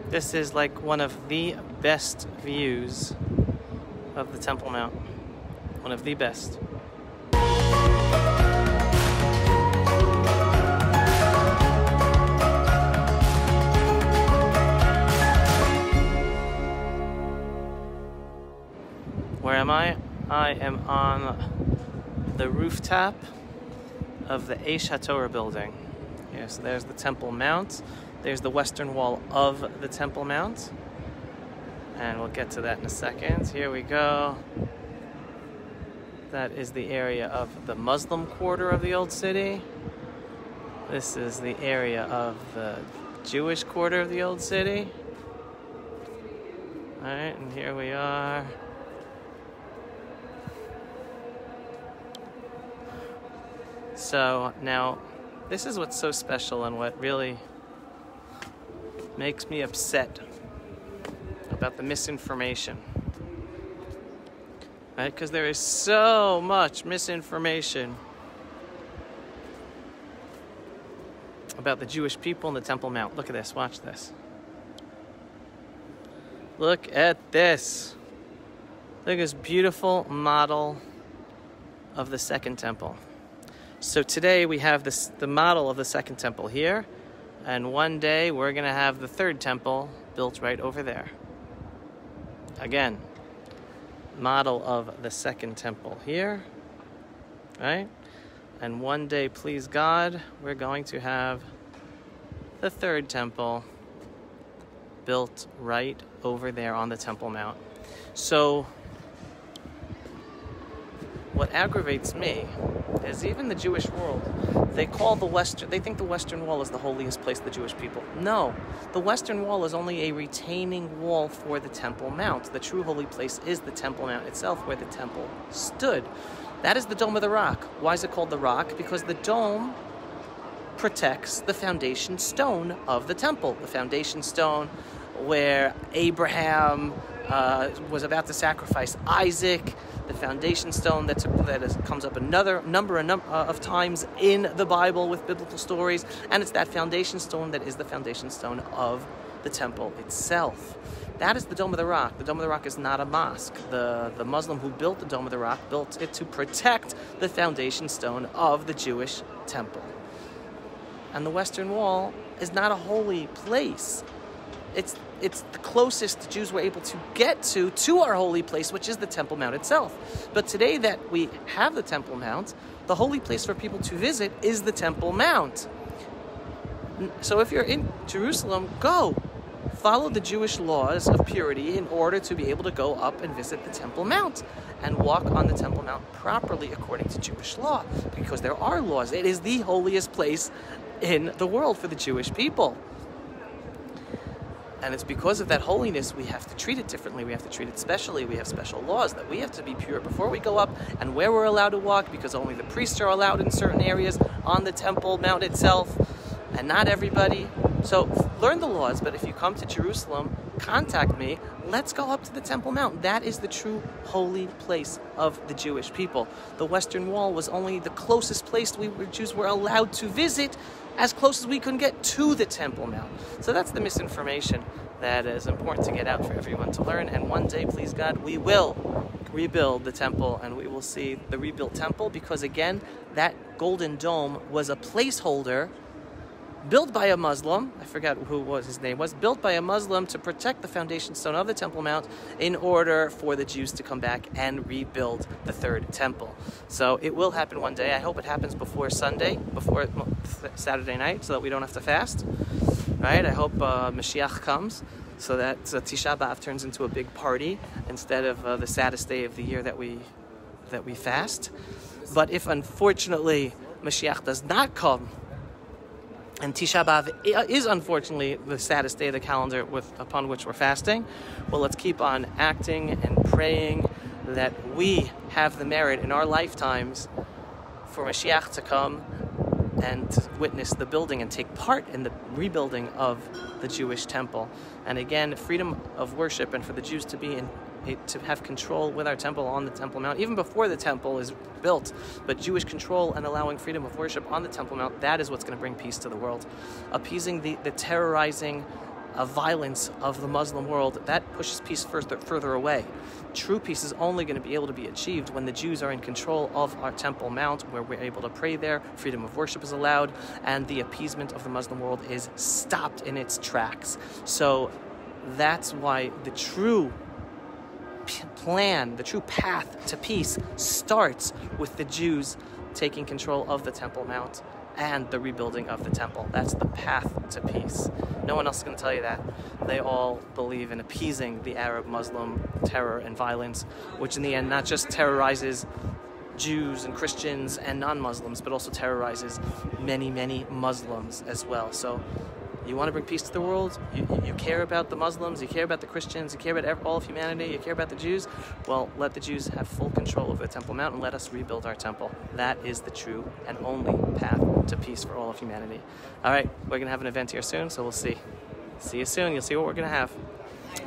This is like one of the best views of the Temple Mount. One of the best. Where am I? I am on the rooftop of the Eish HaTorah building. Yeah, so there's the Temple Mount. There's the western wall of the Temple Mount. And we'll get to that in a second. Here we go. That is the area of the Muslim quarter of the Old City. This is the area of the Jewish quarter of the Old City. All right, and here we are. So now, this is what's so special and what really makes me upset about the misinformation. Right? Because there is so much misinformation about the Jewish people and the Temple Mount. Look at this, watch this. Look at this. Look at this beautiful model of the Second Temple. So today we have the model of the Second Temple here, and one day we're going to have the Third Temple built right over there. Again, model of the Second Temple here, right? And one day, please God, we're going to have the Third Temple built right over there on the Temple Mount. So what aggravates me is even the Jewish world, they think the Western Wall is the holiest place of the Jewish people. No, the Western Wall is only a retaining wall for the Temple Mount. The true holy place is the Temple Mount itself, where the temple stood. That is the Dome of the Rock. Why is it called the Rock? Because the dome protects the foundation stone of the temple. The foundation stone where Abraham was about to sacrifice Isaac. The foundation stone that comes up another number of times in the Bible with biblical stories, and it's that foundation stone that is the foundation stone of the temple itself. That is the Dome of the Rock. The Dome of the Rock is not a mosque. The Muslim who built the Dome of the Rock built it to protect the foundation stone of the Jewish temple. And the Western Wall is not a holy place. It's the closest the Jews were able to get to our holy place, which is the Temple Mount itself. But today that we have the Temple Mount, the holy place for people to visit is the Temple Mount. So if you're in Jerusalem, go. Follow the Jewish laws of purity in order to be able to go up and visit the Temple Mount and walk on the Temple Mount properly according to Jewish law, because there are laws. It is the holiest place in the world for the Jewish people. And it's because of that holiness we have to treat it differently. We have to treat it specially. We have special laws that we have to be pure before we go up, and where we're allowed to walk, because only the priests are allowed in certain areas on the Temple Mount itself, and not everybody. So learn the laws, but if you come to Jerusalem, contact me. Let's go up to the Temple Mount. That is the true holy place of the Jewish people. The Western Wall was only the closest place Jews were allowed to visit, as close as we couldn't get to the Temple Mount. So that's the misinformation that is important to get out for everyone to learn. And one day, please God, we will rebuild the temple, and we will see the rebuilt temple, because again, that golden dome was a placeholder built by a Muslim. I forgot his name was, built by a Muslim to protect the foundation stone of the Temple Mount in order for the Jews to come back and rebuild the Third Temple. So it will happen one day. I hope it happens before Sunday, before Saturday night, so that we don't have to fast. Right? I hope Mashiach comes, so that Tisha B'Av turns into a big party instead of the saddest day of the year that we fast. But if unfortunately Mashiach does not come, and Tisha B'Av is unfortunately the saddest day of the calendar upon which we're fasting, well, let's keep on acting and praying that we have the merit in our lifetimes for Mashiach to come and to witness the building and take part in the rebuilding of the Jewish temple. And again, freedom of worship, and for the Jews to have control with our temple on the Temple Mount, even before the temple is built, but Jewish control and allowing freedom of worship on the Temple Mount, that is what's going to bring peace to the world. Appeasing the terrorizing violence of the Muslim world, that pushes peace further away. True peace is only going to be able to be achieved when the Jews are in control of our Temple Mount, where we're able to pray there, freedom of worship is allowed, and the appeasement of the Muslim world is stopped in its tracks. So that's why the true plan, the true path to peace starts with the Jews taking control of the Temple Mount and the rebuilding of the temple. That's the path to peace. No one else is going to tell you that. They all believe in appeasing the Arab-Muslim terror and violence, which in the end not just terrorizes Jews and Christians and non-Muslims, but also terrorizes many, many Muslims as well. So you want to bring peace to the world? You care about the Muslims, you care about the Christians, you care about all of humanity, you care about the Jews? Well, let the Jews have full control over the Temple Mount and let us rebuild our temple. That is the true and only path to peace for all of humanity. All right, we're going to have an event here soon, so we'll see. See you soon. You'll see what we're going to have.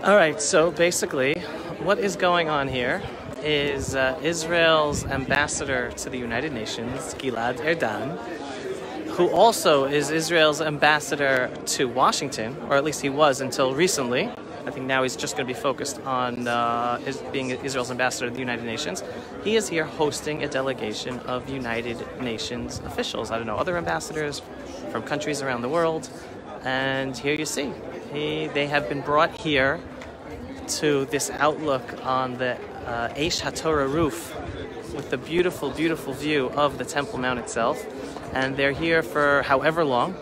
All right, so basically what is going on here is Israel's ambassador to the United Nations, Gilad Erdan, who also is Israel's ambassador to Washington, or at least he was until recently. I think now he's just going to be focused on being Israel's ambassador to the United Nations. He is here hosting a delegation of United Nations officials. I don't know, other ambassadors from countries around the world. And here you see, they have been brought here to this outlook on the Eish HaTorah roof with the beautiful, beautiful view of the Temple Mount itself. And they're here for however long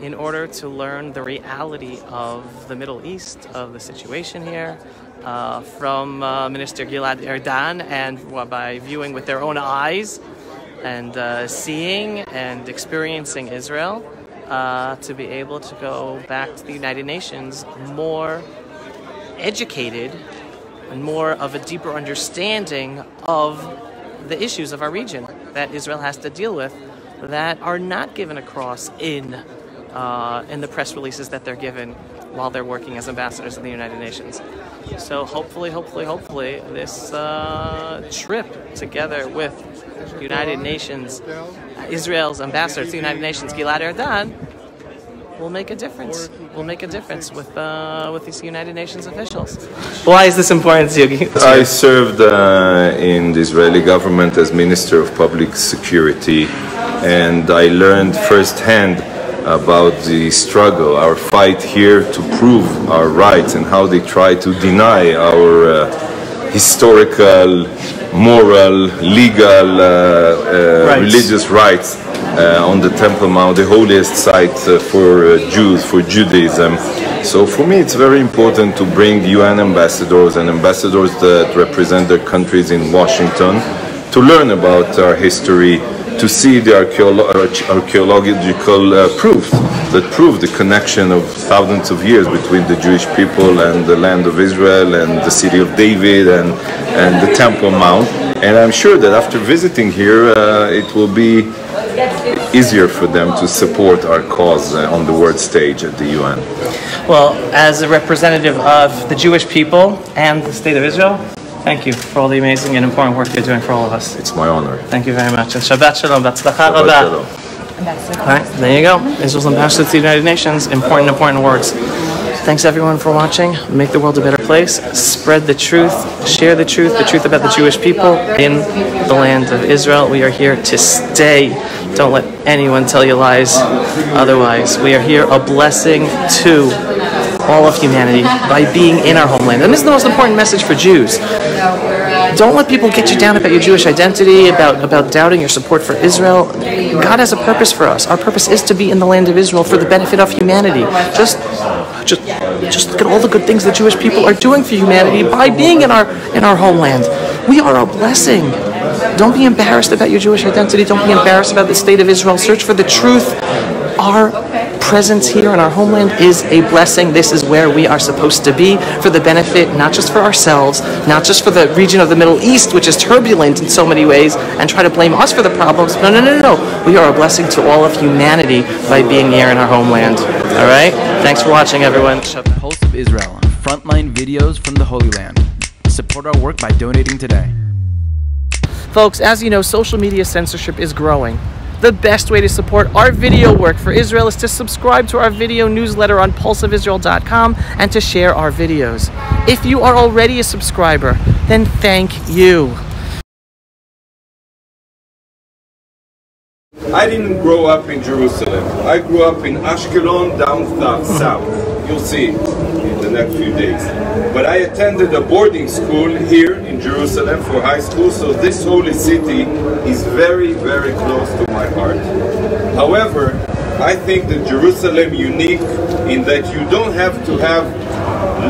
in order to learn the reality of the Middle East, of the situation here, from Minister Gilad Erdan, and by viewing with their own eyes and seeing and experiencing Israel, to be able to go back to the United Nations more educated and more of a deeper understanding of the issues of our region that Israel has to deal with, that are not given across in the press releases that they're given while they're working as ambassadors of the United Nations. So hopefully, this trip together with United Nations, Israel's ambassador to the United Nations, Gilad Erdan, will make a difference. Will make a difference with these United Nations officials. Why is this important to you? I served in the Israeli government as Minister of Public Security, and I learned firsthand about the struggle, our fight here to prove our rights, and how they try to deny our historical, moral, legal, religious rights on the Temple Mount, the holiest site for Jews, for Judaism. So for me it's very important to bring UN ambassadors and ambassadors that represent their countries in Washington to learn about our history, to see the archaeological proof that prove the connection of thousands of years between the Jewish people and the land of Israel and the city of David and the Temple Mount. And I'm sure that after visiting here, it will be easier for them to support our cause on the world stage at the UN. Well, as a representative of the Jewish people and the State of Israel, thank you for all the amazing and important work you're doing for all of us. It's my honor. Thank you very much. And Shabbat Shalom. Shabbat Shalom. All right, there you go. Israel's ambassador to the United Nations. Important words. Thanks everyone for watching. Make the world a better place. Spread the truth. Share the truth about the Jewish people in the land of Israel. We are here to stay. Don't let anyone tell you lies otherwise. We are here a blessing to all of humanity by being in our homeland. And this is the most important message for Jews. Don't let people get you down about your Jewish identity, about doubting your support for Israel. God has a purpose for us. Our purpose is to be in the land of Israel for the benefit of humanity. Just look at all the good things the Jewish people are doing for humanity by being in our homeland. We are a blessing. Don't be embarrassed about your Jewish identity. Don't be embarrassed about the state of Israel. Search for the truth. Our presence here in our homeland is a blessing. This is where we are supposed to be for the benefit, not just for ourselves, not just for the region of the Middle East, which is turbulent in so many ways, and try to blame us for the problems. No. We are a blessing to all of humanity by being here in our homeland. All right? Thanks for watching, everyone. Pulse of Israel, frontline videos from the Holy Land. Support our work by donating today. Folks, as you know, social media censorship is growing. The best way to support our video work for Israel is to subscribe to our video newsletter on pulseofisrael.com and to share our videos. If you are already a subscriber, then thank you. I didn't grow up in Jerusalem. I grew up in Ashkelon, down south. You'll see in the next few days. But I attended a boarding school here in Jerusalem for high school, so this holy city is very, very close to my heart. However, I think that Jerusalem is unique in that you don't have to have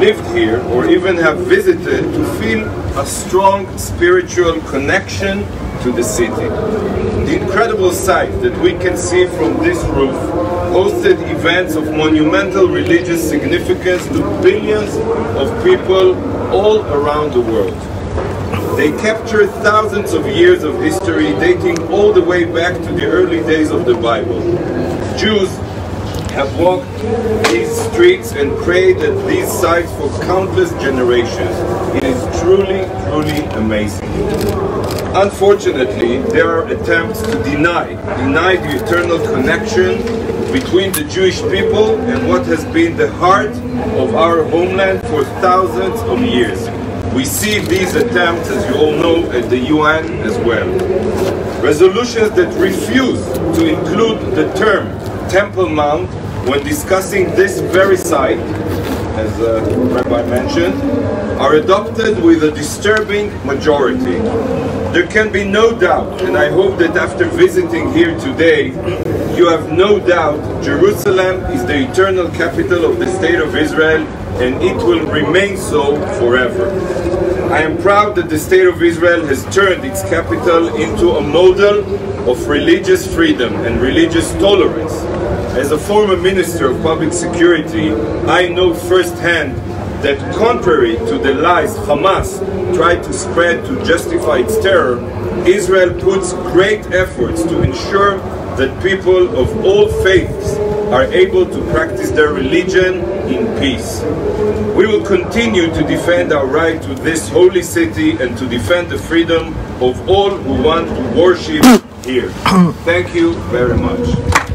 lived here or even have visited to feel a strong spiritual connection to the city. The incredible sight that we can see from this roof hosted events of monumental religious significance to billions of people all around the world. They capture thousands of years of history dating all the way back to the early days of the Bible. Jews have walked these streets and prayed at these sites for countless generations. It is truly, truly amazing. Unfortunately, there are attempts to deny the eternal connection between the Jewish people and what has been the heart of our homeland for thousands of years. We see these attempts, as you all know, at the UN as well. Resolutions that refuse to include the term Temple Mount when discussing this very site, as Rabbi mentioned, are adopted with a disturbing majority. There can be no doubt, and I hope that after visiting here today, you have no doubt Jerusalem is the eternal capital of the State of Israel, and it will remain so forever. I am proud that the State of Israel has turned its capital into a model of religious freedom and religious tolerance. As a former Minister of Public Security, I know firsthand that contrary to the lies Hamas tried to spread to justify its terror, Israel puts great efforts to ensure that people of all faiths are able to practice their religion in peace. We will continue to defend our right to this holy city and to defend the freedom of all who want to worship here. Thank you very much.